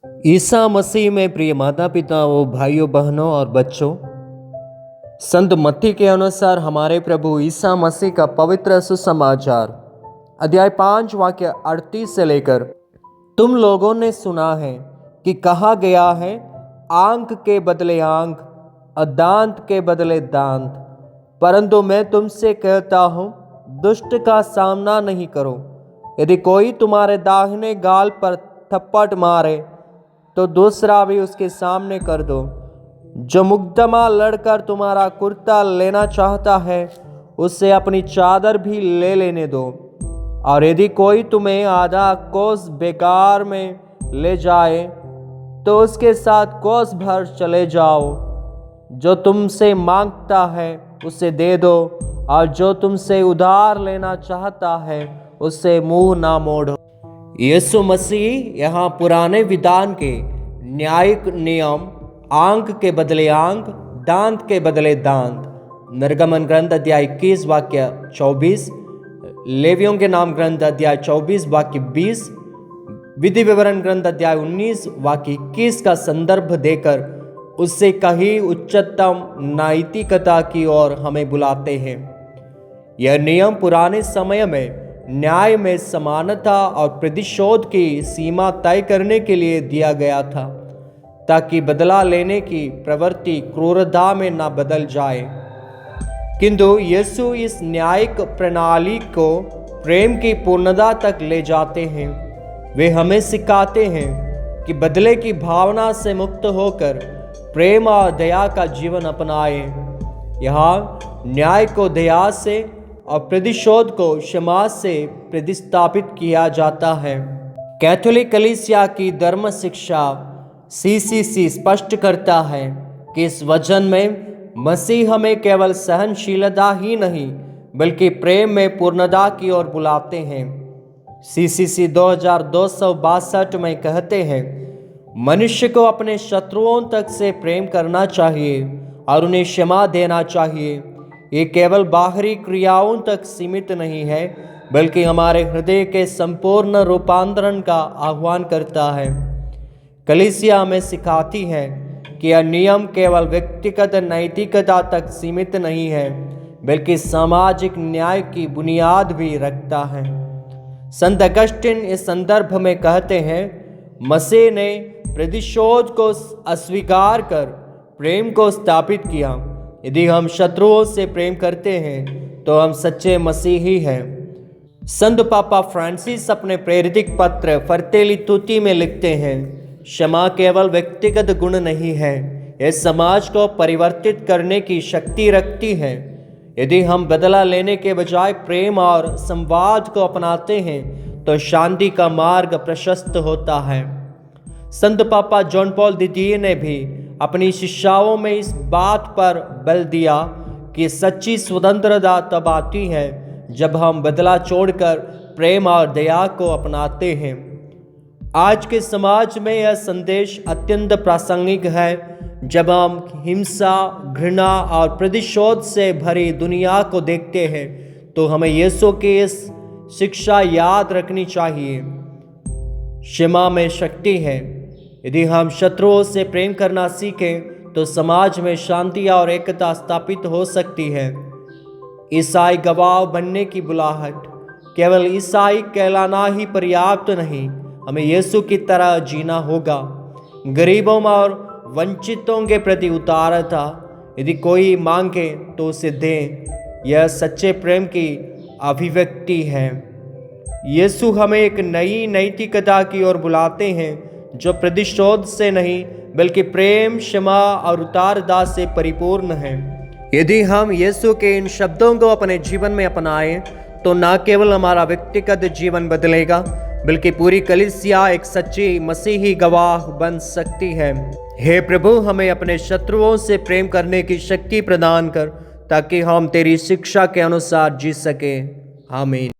ईसा मसीह में प्रिय माता पिताओं, भाइयों बहनों और बच्चों, संत मत्ती के अनुसार हमारे प्रभु ईसा मसीह का पवित्र सुसमाचार अध्याय 5 वाक्य 38 से लेकर, तुम लोगों ने सुना है कि कहा गया है, आंख के बदले आंख और दांत के बदले दांत। परंतु मैं तुमसे कहता हूं, दुष्ट का सामना नहीं करो। यदि कोई तुम्हारे दाहिने गाल पर थप्पड़ मारे तो दूसरा भी उसके सामने कर दो। जो मुकदमा लड़कर तुम्हारा कुर्ता लेना चाहता है, उससे अपनी चादर भी ले लेने दो। और यदि कोई तुम्हें आधा कोस बेकार में ले जाए तो उसके साथ कोस भर चले जाओ। जो तुमसे मांगता है उसे दे दो, और जो तुमसे उधार लेना चाहता है उससे मुंह ना मोड़ो। यीशु मसीह यहाँ पुराने विधान के न्यायिक नियम, आंख के बदले आंख, दांत के बदले दांत, निर्गमन ग्रंथ अध्याय 21 वाक्य 24, लेवियों के नाम ग्रंथ अध्याय 24 वाक्य 20, विधि विवरण ग्रंथ अध्याय 19 वाक्य 21 का संदर्भ देकर उससे कहीं उच्चतम नैतिकता की ओर हमें बुलाते हैं। यह नियम पुराने समय में न्याय में समानता और प्रतिशोध की सीमा तय करने के लिए दिया गया था, ताकि बदला लेने की प्रवृत्ति क्रूरता में न बदल जाए। किंतु यीशु इस न्यायिक प्रणाली को प्रेम की पूर्णता तक ले जाते हैं। वे हमें सिखाते हैं कि बदले की भावना से मुक्त होकर प्रेम और दया का जीवन अपनाएं। यहाँ न्याय को दया से और प्रतिशोध को क्षमा से प्रतिस्थापित किया जाता है। कैथोलिक कलीसिया की धर्म शिक्षा सीसीसी स्पष्ट करता है कि इस वचन में मसीह हमें केवल सहनशीलता ही नहीं बल्कि प्रेम में पूर्णता की ओर बुलाते हैं। सीसीसी 2262 में कहते हैं, मनुष्य को अपने शत्रुओं तक से प्रेम करना चाहिए और उन्हें क्षमा देना चाहिए। ये केवल बाहरी क्रियाओं तक सीमित नहीं है बल्कि हमारे हृदय के संपूर्ण रूपांतरण का आह्वान करता है। कलीसिया हमें सिखाती है कि यह नियम केवल व्यक्तिगत नैतिकता तक सीमित नहीं है बल्कि सामाजिक न्याय की बुनियाद भी रखता है। संत अगस्टिन इस संदर्भ में कहते हैं, मसीह ने प्रतिशोध को अस्वीकार कर प्रेम को स्थापित किया। यदि हम शत्रुओं से प्रेम करते हैं तो हम सच्चे मसीही हैं। संत पापा फ्रांसिस अपने प्रेरित पत्र फ्रैटेली तुtti में लिखते हैं, क्षमा केवल व्यक्तिगत गुण नहीं है, यह समाज को परिवर्तित करने की शक्ति रखती है। यदि हम बदला लेने के बजाय प्रेम और संवाद को अपनाते हैं तो शांति का मार्ग प्रशस्त होता है। संत पापा जॉन पॉल द्वितीय ने भी अपनी शिक्षाओं में इस बात पर बल दिया कि सच्ची स्वतंत्रता तब आती है जब हम बदला छोड़कर प्रेम और दया को अपनाते हैं। आज के समाज में यह संदेश अत्यंत प्रासंगिक है। जब हम हिंसा, घृणा और प्रतिशोध से भरी दुनिया को देखते हैं तो हमें यीशु की इस शिक्षा याद रखनी चाहिए। क्षमा में शक्ति है। यदि हम शत्रुओं से प्रेम करना सीखें तो समाज में शांति और एकता स्थापित हो सकती है। ईसाई गवाह बनने की बुलाहट, केवल ईसाई कहलाना ही पर्याप्त नहीं, हमें यीशु की तरह जीना होगा। गरीबों और वंचितों के प्रति उदारता, यदि कोई मांगे तो उसे दें, यह सच्चे प्रेम की अभिव्यक्ति है। यीशु हमें एक नई नैतिकता की ओर बुलाते हैं जो प्रतिशोध से नहीं बल्कि प्रेम, क्षमा और उदारता से परिपूर्ण है। यदि हम यीशु के इन शब्दों को अपने जीवन में अपनाएं तो न केवल हमारा व्यक्तिगत जीवन बदलेगा बल्कि पूरी कलीसिया एक सच्ची मसीही गवाह बन सकती है। हे प्रभु, हमें अपने शत्रुओं से प्रेम करने की शक्ति प्रदान कर ताकि हम तेरी शिक्षा के अनुसार जी सकें। आमीन।